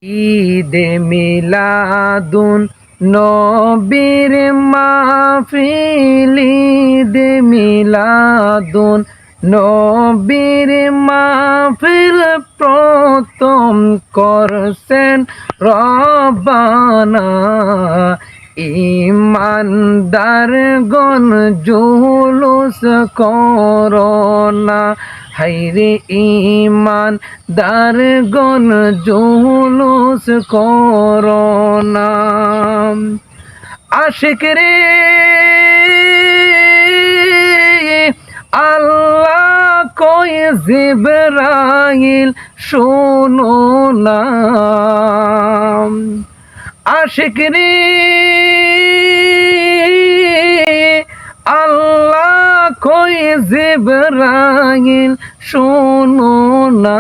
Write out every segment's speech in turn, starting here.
ঈদে মিলাদুন নবীর মাহফিল, ঈদে মিলাদুন নবীর মাহফিল প্রথম করছেন রব্বানা। ইমানদারগণ জুলুস করোনা, হাইরে ইমানদারগণ জুলুস করোনা। আশিক রে আল্লাহ কই জিবরাইল শোনো না, আশিক রে আল্লাহ কই জিবরাইল শোনো না।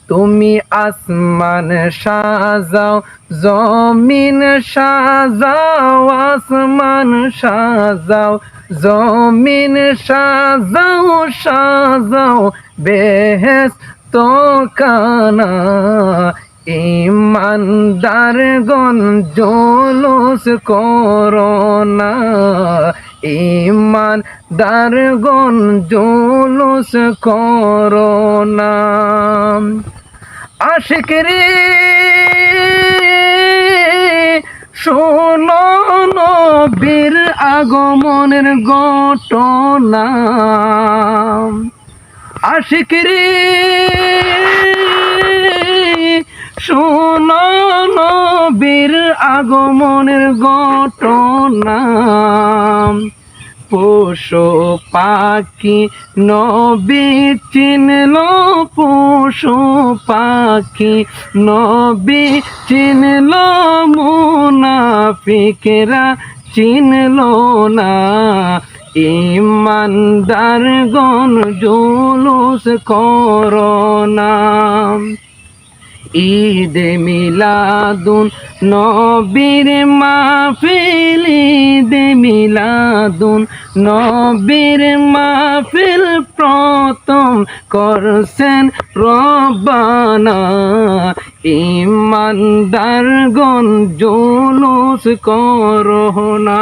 তুমি আসমান সাজাও জমিন সাজাও, আসমান সাজাও জমিন সাজাও, সাজাও বেহেশত খানা। ইমানদারগণ জুলুস করোনা, ইমানদারগণ জুলুস করোনা। আশিক রে শোনো নবীর আগমনের ঘটনা, আশিক রে শোনো নবীর আগমনের ঘটনা। পশু পাখি নবী চিনল, পশু পাখি নবী চিনল, মুনাফিকরা চিনল না। ইমানদারগণ জুলুস করোনা। ঈদে মিলাদুন নবীর মাহফিল, ঈদে মিলাদুন নবীর মাহফিল প্রথম করছেন রব্বানা। ইমানদারগণ জুলুস করোনা।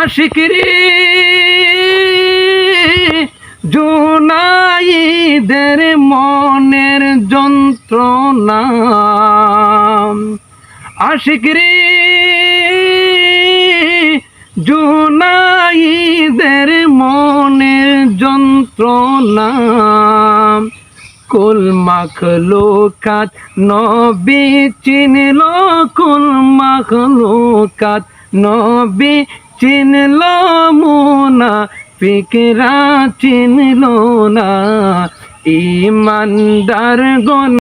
আশিক রে জুনাইদের মনের যন্ত্রণা, আশিক রে জুনাইদের মনের যন্ত্রণা। কুল মাখলুকাত নবী চিনল, কুল মাখলুকাত নবী চিনল, মুনাফিকরা চিনল না। ইমানদারগণ